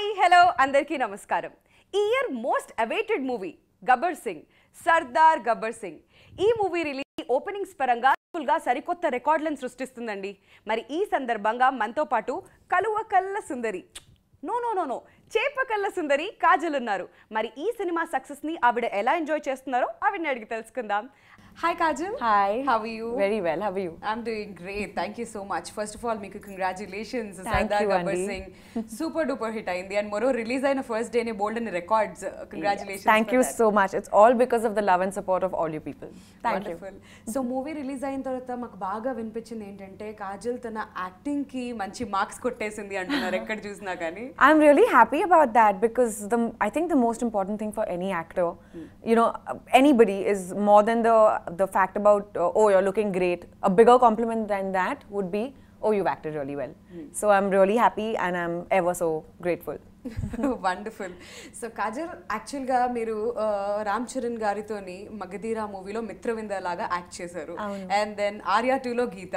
Hi hello అందరికీ నమస్కారం. ఈ year most awaited movie Gabbar Singh, Sardar Gabbar Singh. ఈ మూవీ రిలీజ్ ఓపెనింగ్స్ పరంగా సరికొత్త రికార్డులను సృష్టిస్తుందండి. మరి ఈ సందర్భంగా మనతో పాటు కలువ కళ్ళ సుందరి నో చేపకళ్ళ సుందరి కాజల్ ఉన్నారు. మరి ఈ సినిమా సక్సెస్ ని ఆవిడ ఎలా ఎంజాయ్ చేస్తున్నారో ఆవిడని అడిగి తెలుసుకుందాం. Hi Kajal. Hi. How are you? Very well. How are you? I'm doing great. Thank you so much. First of all, Meeku congratulations. Thank Sardar you, Gabbar Andy. Singh. Super duper hit ayindi and moro release ayina first day ne bold and records. Congratulations. Thank you so much. It's all because of the love and support of all you people. Thank Wonderful. you. So movie release అయిన తర్వాత మాకు బాగా వినిపించింది ఏంటంటే కాజల్ తన acting కి మంచి marks కొట్టేసింది అంటున్నారు ఎక్కడ చూసినా కానీ. I'm really happy about that because I think the most important thing for any actor, you know, anybody is more than the fact about oh, you're looking great. A bigger compliment than that would be, oh, you've acted really well. So I'm really happy and I'm ever so grateful. Wonderful. So Kajal యాక్చువల్గా మీరు రామ్ చరణ్ గారితోని మగధీరా మూవీలో మిత్రవింద లాగా act చేశారు and then Arya 2లో గీత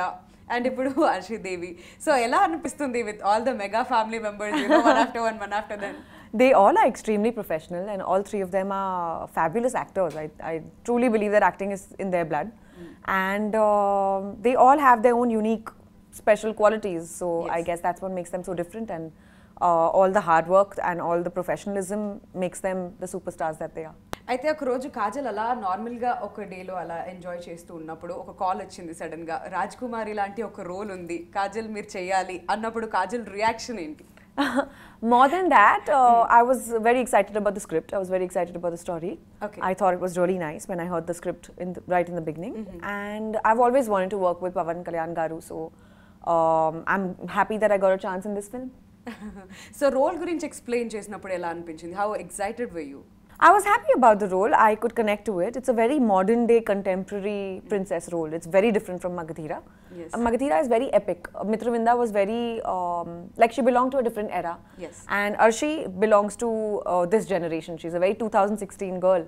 and ఇప్పుడు హర్షిదేవి. So ఎలా అనిపిస్తుంది with all the mega family members one after then? They all are extremely professional and all three of them are fabulous actors. I truly believe that acting is in their blood and they all have their own unique special qualities. So yes. I guess that's what makes them so different and all the hard work and all the professionalism makes them the superstars that they are. అయితే ఒక రోజు కాజల్ అలా నార్మల్గా ఒక డేలో అలా enjoy చేస్తూ ఉన్నప్పుడు ఒక కాల్ వచ్చింది సడన్గా, రాజ్ కుమారి లాంటి ఒక రోల్ ఉంది కాజల్ మీరు చేయాలి అన్నప్పుడు కాజల్ రియాక్షన్ ఏంటి? More than that, I was very excited about the script. I was very excited about the story. Okay. I thought it was really nice when I heard the script right in the beginning. And I've always wanted to work with Pavan Kalyan Garu, so I'm happy that I got a chance in this film. So role gurinchi explain చేసినప్పుడు ఎలా అనిపించింది? How excited were you? I was happy about the role. I could connect to it. It's a very modern day contemporary princess role. It's very different from Magadhira. Yes. Magadhira is very epic. Mitravinda was very, like she belonged to a different era. Yes. And Arshi belongs to this generation. She's a very 2016 girl.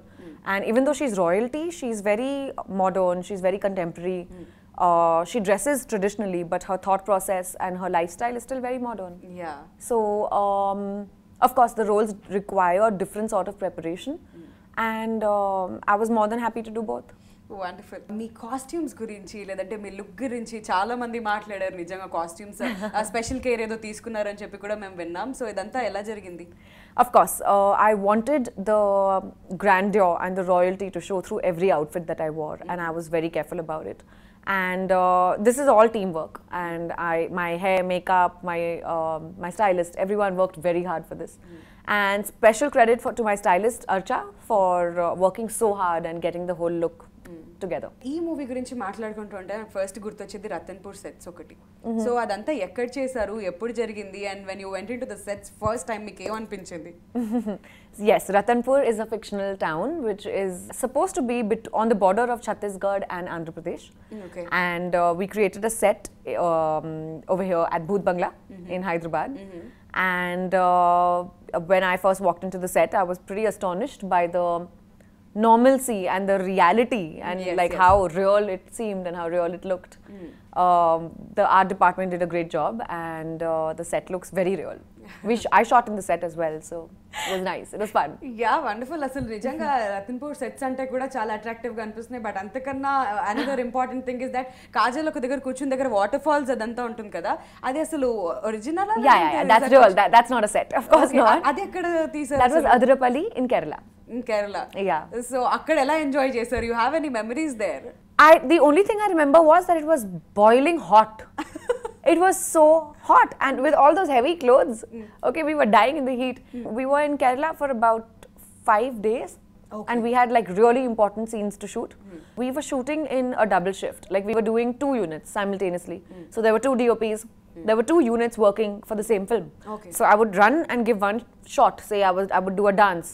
And even though she's royalty, she's very modern, she's very contemporary. She dresses traditionally, but her thought process and her lifestyle is still very modern. Yeah. So, of course, the roles require different sort of preparation, and I was more than happy to do both. Wonderful. Me costumes గురించి లేదంటే మీ look గురించి చాలా మంది మాట్లాడారు. నిజంగా costumes special care ఏదో తీసుకున్నారని చెప్పి కూడా మేము విన్నాం. సో ఇదంతా ఎలా జరిగింది? Of course, I wanted the grandeur and the royalty to show through every outfit that I wore, and I was very careful about it. And this is all teamwork, and my hair, makeup, my stylist, everyone worked very hard for this. And special credit to my stylist Archa for working so hard and getting the whole look together. ఈ movie గురించి మాట్లాడుకుంటుంటే నాకు first గుర్తొచ్చేది Ratanpur sets ఒకటి. So అదంతా ఎక్కడ చేశారు, ఎప్పుడు జరిగింది, and when you went into the sets first time మీకు ఏమనిపించింది? Yes, Ratanpur is a fictional town which is supposed to be on the border of Chhattisgarh and Andhra Pradesh. Okay. And we created a set over here at Bhoot Bangla in Hyderabad. And when I first walked into the set, I was pretty astonished by the normalcy and the reality and how real it seemed and how real it looked. The art department did a great job and the set looks very real. I shot in the set as well, so it was nice. It was fun. Yeah, wonderful. అసలు నిజంగా Ratanpur sets అంటే కూడా చాలా attractive గా అనిపిస్తున్నాయి. But అంతకన్నా another important thing is that Kajal ఒక దగ్గర కూర్చుని దగ్గర వాటర్ ఫాల్స్ అదంతా ఉంటుంది కదా, అది అసలు original? Yeah, that's real. That's not a set, of course not. అది ఎక్కడ తీశారు? That was Adirapalli in Kerala. In Kerala. Yeah. So అక్కడ ఎలా ఎంజాయ్ చేశారు? You have any memories there? The only thing I remember was that it was boiling hot. It was so hot, and with all those heavy clothes, okay, we were dying in the heat. We were in Kerala for about 5 days. Okay. And we had like really important scenes to shoot. We were shooting in a double shift, like we were doing 2 units simultaneously. So there were 2 DOPs. There were 2 units working for the same film. Okay. So I would run and give one shot. Say I would do a dance,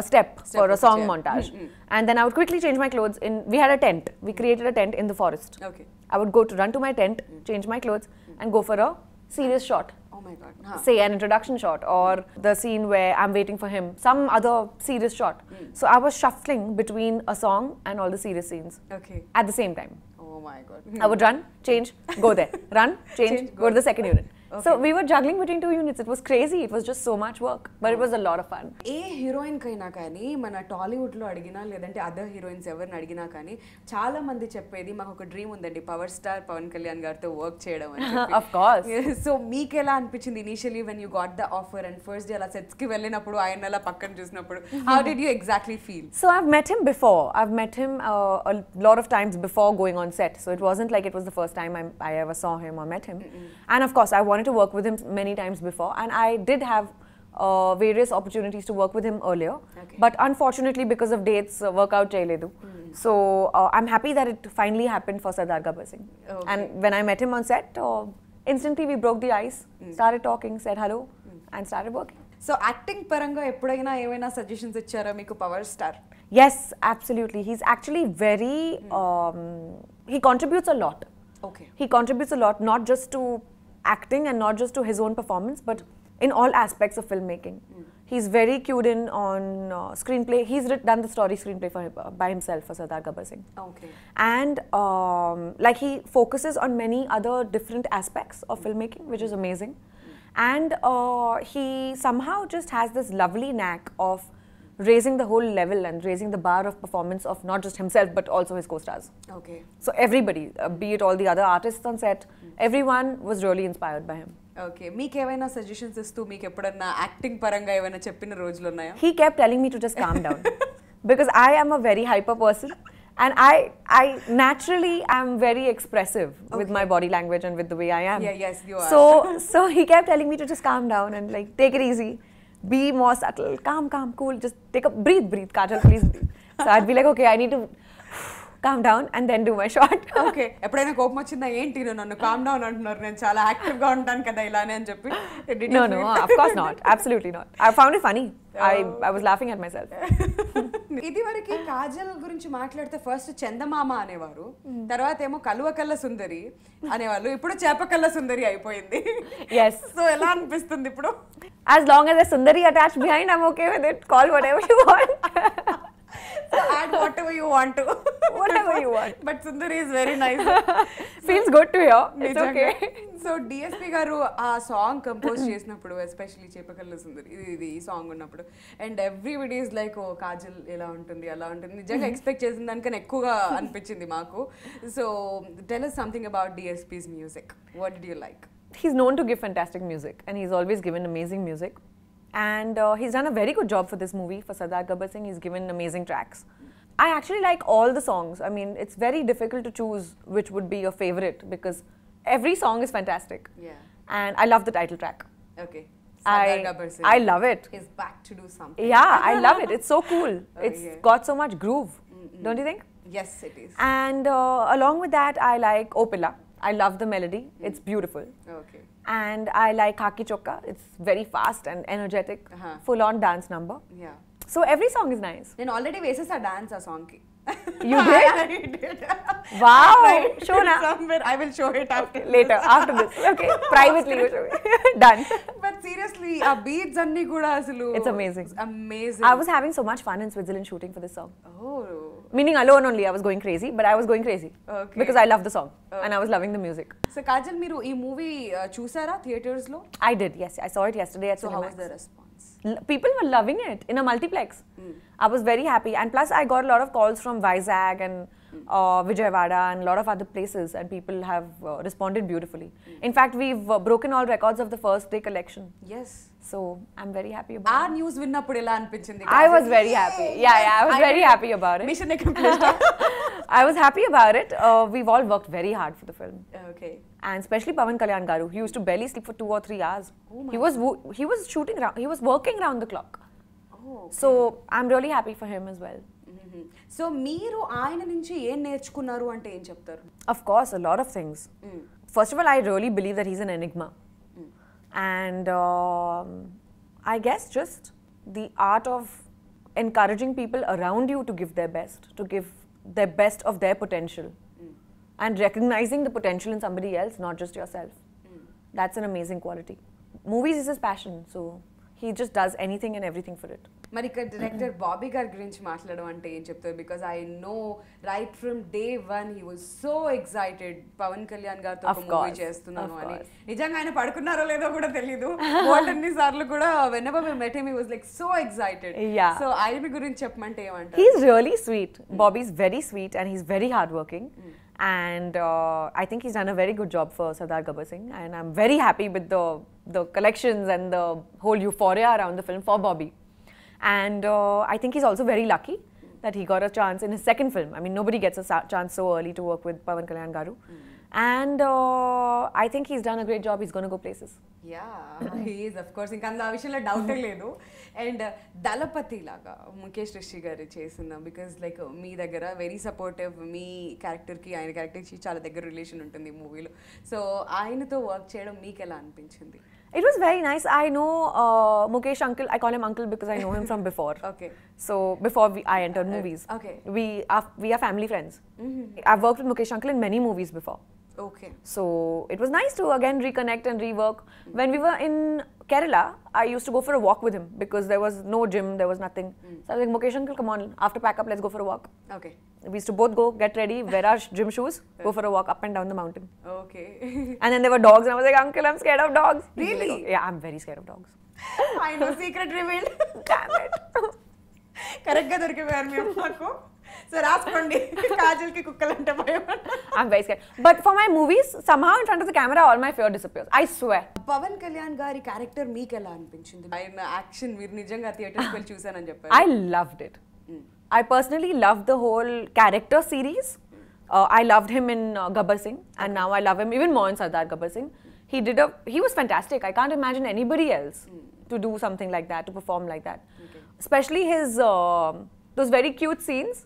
a step for a song montage, and then I would quickly change my clothes. We had a tent. We created a tent in the forest. Okay. I would run to my tent, change my clothes, and go for a serious shot. Oh my God. Say an introduction shot or the scene where I'm waiting for him, some other serious shot. So I was shuffling between a song and all the serious scenes. Okay. At the same time. Oh my God. I would run, change, go there. Run, change, go to the second unit. So we were juggling between 2 units. It was crazy. It was just so much work, but it was a lot of fun. A heroine కైనా కానీ మన టాలీవుడ్లో అడిగినా లేదంటే other heroines ఎవరిని అడిగినా కానీ చాలా మంది చెప్పేది మాకు ఒక డ్రీమ్ ఉందండి పవర్ స్టార్ పవన్ కళ్యాణ్ గారితో వర్క్ చేయడం అని. Of course. సో మీకు ఎలా అనిపించింది initially when you got the offer and first day అలా సెట్స్ కి వెళ్ళినప్పుడు ఆయన అలా పక్కన చూసినప్పుడు how did you exactly feel? So I've met him before. I've met him a lot of times before going on set. So it wasn't like it was the first time I ever saw him or met him. And of course, I wanted to work with him many times before. And I did have various opportunities to work with him earlier. Okay. But unfortunately, because of dates, work out chayaledu. So I'm happy that it finally happened for Sardar Gabbar Singh. Okay. And when I met him on set, instantly we broke the ice, started talking, said hello, and started working. So acting పరంగా ఎప్పుడైనా ఏమైనా suggestions ఇచ్చారా మీకు power star? Yes, absolutely. He's actually very, he contributes a lot. Okay. He contributes a lot, not just to acting and not just to his own performance, but in all aspects of filmmaking. He's very cued in on screenplay. He's done the story screenplay by himself for Sardar Gabbar Singh. Okay. And like he focuses on many other different aspects of filmmaking, which is amazing. And he somehow just has this lovely knack of raising the whole level and raising the bar of performance of not just himself but also his co-stars. Okay. So everybody, be it all the other artists on set, everyone was really inspired by him. Okay. మీకు ఏమైనా suggestions ఇస్తూ మీకు ఎప్పుడన్నా acting పరంగా ఏమైనా చెప్పిన రోజులు ఉన్నాయా? He kept telling me to just calm down because I am a very hyper person and I naturally am very expressive with my body language and with the way I am. Yeah, yes, you are. So he kept telling me to just calm down and like take it easy, be more subtle, calm, cool, just take a breathe, Kajal, please breathe. So I'd be like, okay, I need to calm down and then do my shot. Okay. ఎప్పుడైనా కోపం వచ్చిందా ఏంటి నువ్వు నన్ను calm down అంటున్నారు నేను చాలా active గా ఉంటాను కదా ఇలానే అని చెప్పి? No, of course not. Absolutely not. I found it funny. I was laughing at myself. ఇది వరకు కాజల్ గురించి మాట్లాడితే ఫస్ట్ చందమామ అనేవారు, తర్వాత ఏమో కలువ కల్ల సుందరి అనేవాళ్ళు, ఇప్పుడు చేపకల్ల సుందరి అయిపోయింది. Yes. సో ఎలా అనిపిస్తుంది ఇప్పుడు? As long as there's Sundari attached behind, I'm okay with it. Call whatever you want. So add whatever you want to. Whatever you want. But Sundari is very nice. Feels good to hear. It's okay. So DSP గారు ఆ song compose చేసినప్పుడు especially చేపకల్ల సుందరి ఇది ఈ song ఉన్నప్పుడు and everybody is like ఓ కాజల్ ఎలా ఉంటుంది అలా ఉంటుంది, నిజంగా ఎక్స్పెక్ట్ చేసిన దానికన్నా ఎక్కువగా అనిపించింది మాకు. So tell us something about DSP's music. What did you like? He's known to give fantastic music and he's always given amazing music. And he's done a very good job for this movie. For Sardar Gabbar Singh, he's given amazing tracks. I actually like all the songs. I mean, it's very difficult to choose which would be your favorite because every song is fantastic. Yeah. And I love the title track. Okay. Sardar Gabbar Singh. I love it. He's back to do something. Yeah, I love it. It's so cool. It's yeah. got so much groove. Don't you think? Yes, it is. And along with that, I like Opila. I love the melody. It's beautiful. Okay. And I like Khaki Chokka. It's very fast and energetic, full-on dance number. Yeah. So every song is nice. నేను already వేసేసా dance ఆ song కి. You did? I did. Wow! Show na. Somewhere I will show it after. Later, after this. Okay, privately you show me. Done. But seriously, ఆ beats అన్ని కూడా అసలు It's amazing. It's amazing. I was having so much fun in Switzerland shooting for this song. Oh. Meaning alone only, I was going crazy, but I was going crazy. Okay. Because I love the song and I was loving the music. So Kajal మీరు ఈ movie చూసారా theatres లో? I did, yes. I saw it yesterday at So how Cinemax. was the response? People were loving it in a multiplex. I was very happy. And plus, I got a lot of calls from Vizag and Vijayawada and a lot of other places, and people have responded beautifully. In fact, we've broken all records of the first day collection. Yes. So, I'm very happy ఆ about it. News విన్నప్పుడు ఎలా అనిపించింది? I was very happy. Yeah, I was very happy about it. Mission accomplished. I was happy about it. We've all worked very hard for the film. Okay. And especially Pawan Kalyan Garu, he used to barely sleep for 2 or 3 hours. Oh my he was shooting around, he was working around the clock. Oh. So I'm really happy for him as well. So మీరు ఆయన నుంచి ఏం నేర్చుకున్నారు అంటే ఏం చెప్తారు? Of course, a lot of things. First of all, I really believe that he's an enigma. And I guess just the art of encouraging people around you to give their best, to give their best of their potential. And recognizing the potential in somebody else, not just yourself. That's an amazing quality. Movies is his passion, so he just does anything and everything for it. మరి ఇక్కడ director Bobby గారి గురించి మాట్లాడడం అంటే ఏం చెప్తారు? Because I know right from day one he was so excited Pawan Kalyan గారితో ఒక మూవీ చేస్తున్నాను అని. నిజంగా ఆయన పడుకున్నారో లేదో కూడా తెలీదు. అన్ని సార్లు కూడా whenever we met him he was like so excited. So ఆయన గురించి చెప్పమంటే ఏమంటారు? He's really sweet. Bobby's very sweet and he's very hardworking. And I think he's done a very good job for Sardar Gabbar Singh, and I'm very happy with the collections and the whole euphoria around the film for Bobby. And I think he's also very lucky that he got a chance in his second film. I mean, nobody gets a chance so early to work with Pawan Kalyan Garu. And I think he's done a great job. He's going to go places. Yeah, he is, of course. ఇంకా ఆ విషయంలో డౌటే లేదు. And దళపతి లాగా ముఖేష్ రిషి గారు చేస్తున్నాం because like మీ దగ్గర very supportive, మీ క్యారెక్టర్కి ఆయన క్యారెక్టర్కి చాలా దగ్గర రిలేషన్ ఉంటుంది ఈ మూవీలో. సో ఆయనతో వర్క్ చేయడం మీకు ఎలా అనిపించింది? It was very nice. I know Mukesh uncle. I call him uncle because I know him from before. Okay. So before I entered movies. Okay. We are family friends. I've worked with Mukesh uncle in many movies before. Okay. So it was nice to again reconnect and rework. When we were in Kerala, I used to go for a walk with him because there was no gym, there was nothing. So I was like, Mukesh uncle, come on, after pack up, let's go for a walk. Okay. We used to both go, get ready, wear our gym shoes, go for a walk up and down the mountain. Okay. And then there were dogs and I was like, uncle, I'm scared of dogs. Really? Like, yeah, I'm very scared of dogs. I know, secret revealed. Damn it. కరెక్ట్గా దొరికిపోయారు మీరు నాకు. So రాసుకోండి, కాజల్కి కుక్కలంటే భయం. I'm very scared. But for my movies, somehow in front of the camera, all my fear disappears. I swear. Pawan Kalyan గారి character మీకు ఎలా అనిపించింది? ఆయన యాక్షన్ మీరు నిజంగా థియేటర్కి వెళ్ళి చూసానని చెప్పారు. I loved it. I personally loved the whole character series. I loved him in Gabbar Singh, and now I love him even more in Sardar Gabbar Singh. He was fantastic. I can't imagine anybody else to do something like that, to perform like that. Okay. Especially his those very cute scenes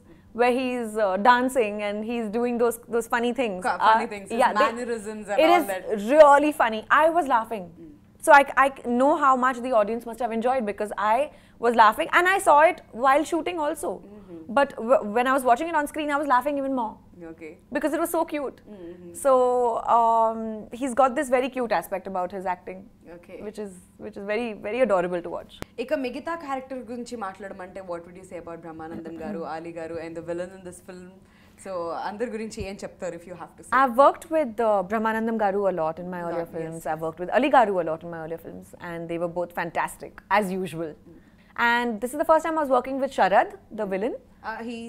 where he's dancing and he's doing those funny things. Funny things, his mannerisms and all that. It is really funny. I was laughing. So I know how much the audience must have enjoyed because I was laughing and I saw it while shooting also. But when I was watching it on screen, I was laughing even more. Okay. Because it was so cute. So he's got this very cute aspect about his acting. Okay. Which is very, very adorable to watch. ఇక మిగతా character గురించి మాట్లాడమంటే what would you say about Brahmanandam garu, Ali garu and the villain in this film? So అందరి గురించి ఏం చెప్తారు if you have to say? I've worked with Brahmanandam Garu a lot in my earlier films. I've worked with Ali Garu a lot in my earlier films, and they were both fantastic as usual. And this is the first time I was working with Sharad, the villain.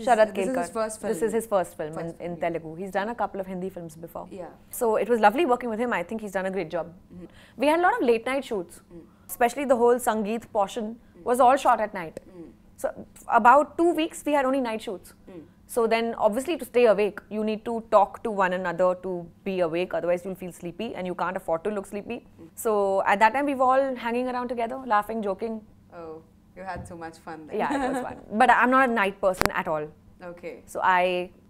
Sharad Kelkar. This is his first film. This is his first film in Telugu. He's done a couple of Hindi films before. Yeah. So it was lovely working with him. I think he's done a great job. We had a lot of late night shoots, especially the whole Sangeet portion was all shot at night. So about 2 weeks we had only night shoots. So then obviously to stay awake, you need to talk to one another to be awake, otherwise you'll feel sleepy and you can't afford to look sleepy. So at that time we were all hanging around together, laughing, joking. Oh, you had so much fun then. Yeah, it was fun. But I'm not a night person at all. Okay. So I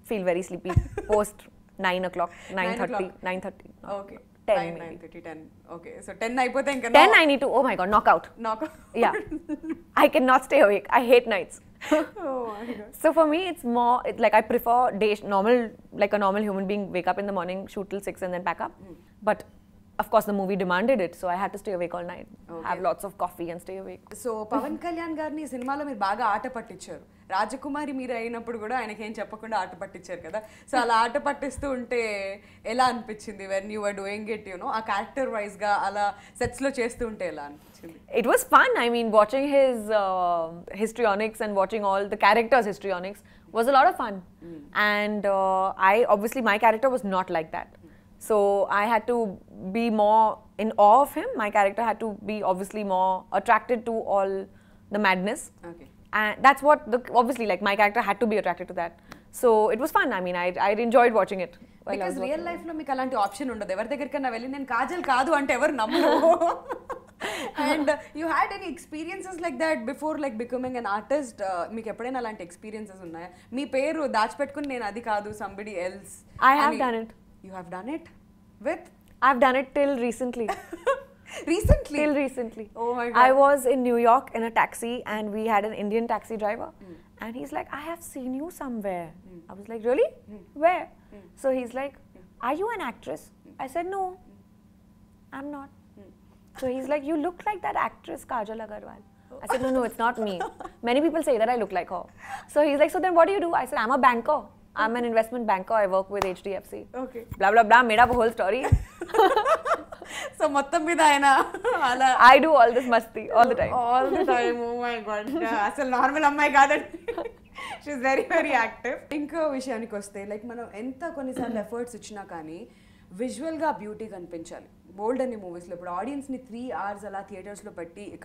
feel very sleepy post 9 o'clock, 9:30, 9:30. Okay. 10 9, maybe. 9:30, 10. Okay. So 10 అయిపోతే ఇంకా 10 I need to, oh my god, knock out. knock. Yeah. I cannot stay awake. I hate nights. Oh my god. So for me, it's more, like I prefer normal, like a normal human being, wake up in the morning, shoot till 6 and then pack up. But of course the movie demanded it, so I had to stay awake all night. Okay. Have lots of coffee and stay awake. So Pawan Kalyan గారిని ఈ సినిమాలో మీరు బాగా ఆట పట్టించారు. రాజకుమారి మీరు అయినప్పుడు కూడా ఆయనకి ఏం చెప్పకుండా ఆట పట్టించారు కదా. సో అలా ఆట పట్టిస్తూ ఉంటే ఎలా అనిపించింది when you are doing it, ఆ క్యారెక్టర్ వైజ్ గా అలా సెట్స్ లో చేస్తూ ఉంటే ఎలా అనిపించింది? It was fun. I mean, watching his histrionics and watching all the characters' histrionics was a lot of fun. And obviously my character was not like that. So I had to be more in awe of him. My character had to be obviously more attracted to all the madness. Okay. And that's what obviously, like, my character had to be attracted to that. So it was fun. I mean, I enjoyed watching it. Because real life లో మీకు అలాంటి option ఉండదు. ఎవరి దగ్గరికన్నా వెళ్ళి నేను కాజల్ కాదు అంటే ఎవరు నమ్మరు. And you had any experiences like that before like becoming an artist? మీకు ఎప్పుడైనా అలాంటి ఎక్స్పీరియన్సెస్ ఉన్నాయా? మీ పేరు దాచిపెట్టుకుని నేను అది కాదు somebody else? I have done it. You have done it with? I've done it till recently. Recently? Till recently. Oh my god. I was in New York in a taxi and we had an Indian taxi driver. And he's like, I have seen you somewhere. I was like, really? Where? So he's like, are you an actress? I said, no, I'm not. So he's like, you look like that actress Kajal Agarwal. I said, no, it's not me. Many people say that I look like her. So he's like, so then what do you do? I said, I'm a banker. I'm an investment banker. I work with HDFC. Okay. Blah, blah, blah. Made up a whole story. So మొత్తం మీద ఆయన అలా I do all this masti all the time. All the time. Oh my God, అసలు normal అమ్మాయి కాదండి. She's very very active. ఇంకో విషయానికి వస్తే లైక్ మనం ఎంత కొన్నిసార్లు ఎఫర్ట్స్ ఇచ్చినా కానీ విజువల్గా బ్యూటీ కనిపించాలి. బోల్డ్ అనే మూవీస్లో ఇప్పుడు ఆడియన్స్ని 3 hours అలా థియేటర్స్లో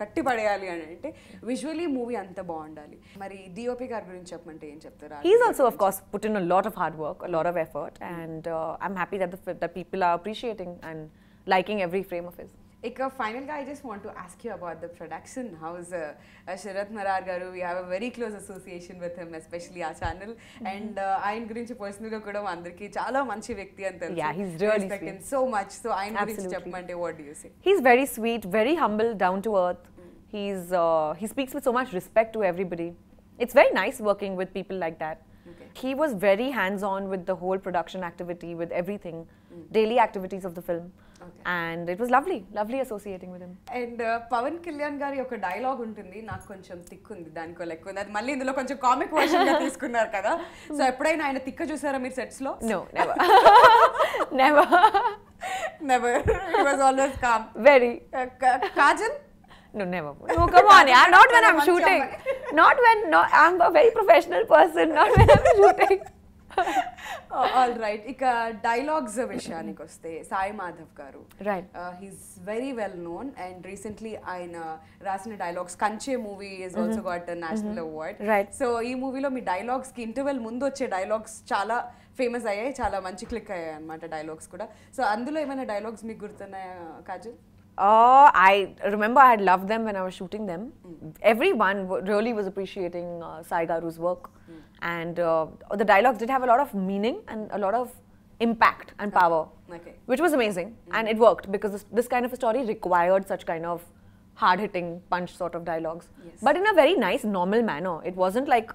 కట్టి పడేయాలి అని అంటే విజువలీ మూవీ అంత బాగుండాలి. మరి డిఓపి గారి గురించి చెప్పమంటే ఏం చెప్తారా? He's also, of course, put in a lot of hard work, a lot of effort, and I'm happy that that people are appreciating and liking every frame of his. ఇక ఫైనల్గా I just want to ask you about the production house. Sarath Marar garu, we have a very close association with him, especially ఆ channel. And ఆయన గురించి పర్సనల్గా కూడా అందరికీ చాలా మంచి వ్యక్తి అని తెలుసు. Yeah, he's really sweet. So much. So ఆయన గురించి చెప్పమంటే what do you say? He's very sweet, very humble, down to earth. He speaks with so much respect to everybody. It's very nice working with people like that. Okay. He was very hands-on with the whole production activity, with everything, daily activities of the film. Okay. And it was lovely associating with him. And Pawan Kalyan garu ఒక dialogue ఉంటుంది, నాకు కొంచెం తిక్కు ఉంది, దానికో లెక్క ఉంది. అది మళ్ళీ ఇందులో కొంచెం కామిక్ వర్షన్ గా తీసుకున్నారు కదా. సో ఎప్పుడైనా ఆయన తిక్క చూసారా మీరు సెట్స్ లో? No, never. Never. Never. He was always calm. Very. Kajal? No, never. No, come on, yeah. Not when I'm shooting. I'm a very professional person. Not when I'm shooting. All right. ఇక dialogues విషయానికి వస్తే Sai Madhav garu, Right. He's very well known. And recently ఆయన రాసిన dialogues Kanche movie is also got national award. Right. So ఈ మూవీలో మీ dialogues కి interval ముందు వచ్చే డైలాగ్స్ చాలా ఫేమస్ అయ్యాయి, చాలా మంచి క్లిక్ అయ్యాయి అనమాట డైలాగ్స్ కూడా. సో అందులో ఏమైనా డైలాగ్స్ మీకు గుర్తున్నాయా Kajal? I remember I had loved them when I was shooting them. Everyone really was appreciating Sai Garu's work. And the dialogues did have a lot of meaning and a lot of impact and power. Okay. Which was amazing. And it worked because this kind of a story required such kind of hard-hitting punch sort of dialogues. Yes. But in a very nice, normal manner. It wasn't like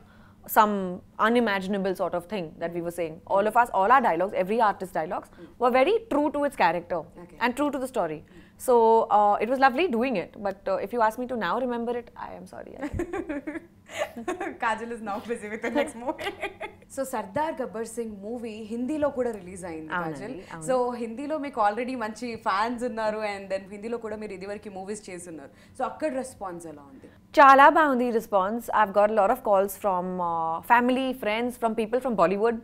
some unimaginable sort of thing that we were saying. All of us, all our dialogues, every artist's dialogues were very true to its character. Okay. And true to the story. So it was lovely doing it. But if you ask me to now remember it, I am sorry. Kajal is now busy with the next movie. So Sardar Gabbar Singh movie హిందీలో కూడా release అయింది Kajal. So హిందీలో మీకు already మంచి fans ఉన్నారు, and then హిందీలో కూడా మీరు ఇదివరకు మూవీస్ చేస్తున్నారు. సో అక్కడ రెస్పాన్స్ ఎలా ఉంది? Chala baundi response. I've got a lot of calls from family, friends, from people from Bollywood,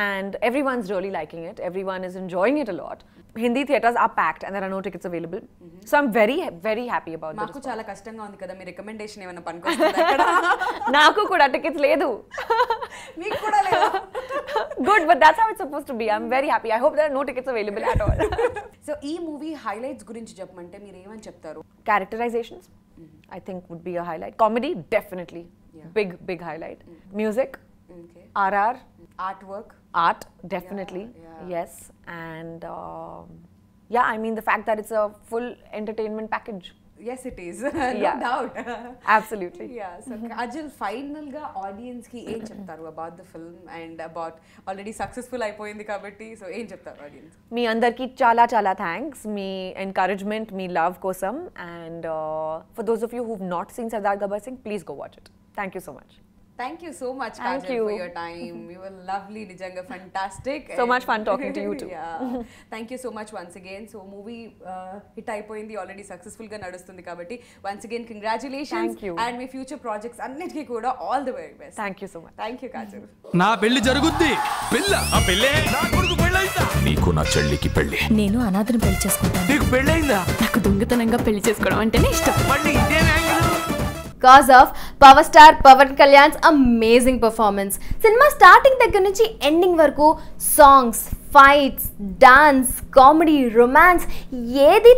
and everyone's really liking it. Everyone is enjoying it a lot. Hindi theatres are packed and there are no tickets available. So I'm very, very happy about this. నాకు చాలా కష్టంగా ఉంది కదా, మీ recommendation ఏమైనా పనికొస్తుందా అక్కడ? నాకు కూడా tickets లేదు. మీకు కూడా లేదా? Good, but that's how it's supposed to be. I'm very happy. I hope there are no tickets available at all. So ఈ మూవీ హైలైట్స్ గురించి చెప్పమంటే మీరు ఏమని చెప్తారు? Characterizations, I think, would be a highlight. Comedy, definitely. Yeah. Big highlight. Music, Okay. RR. Artwork. Art, definitely. Yeah. Yes. And yeah, I mean the fact that it's a full entertainment package. Yes, it is. No Yeah. doubt. Absolutely. Yeah. So Kajal, final గా audience కి ఏం చెప్తారు about the film and about already successful అయిపోయింది కాబట్టి, so ఏం చెప్తారు audience? మీ అందరికి చాలా thanks. Me encouragement, me love kosam, and for those of you who've not seen Sardar Gabbar Singh, please go watch it. Thank you so much. Thank you so much, Thank Kajal, you. for your time. You were lovely, Nijanga, fantastic. So much fun talking to you too. Yeah. Thank you so much once again. So movie hit అయిపోయింది, already successful గా నడుస్తుంది కాబట్టి once again congratulations. Thank you. And me future projects అన్నిటికీ కూడా all the very best. Thank you so much. Thank you, Kajal. నా పెళ్లి జరుగుద్ది. ఆ పెళ్ళే నా కొడుకు పెళ్ళైందా? నీకు నా చెల్లికి పెళ్లి. నేను అనాథను పెళ్లి చేసుకుంటాను. నీకు పెళ్ళైందా? నాకు దొంగతనంగా పెళ్లి చేసుకోవడం అంటేనే ఇష్టం. మళ్ళీ ఇదే angle. Because of Power Star Pawan Kalyan's amazing performance. Cinema starting దగ్గర నుంచి ఎండింగ్ వరకు songs, fights, dance, comedy, romance ఏది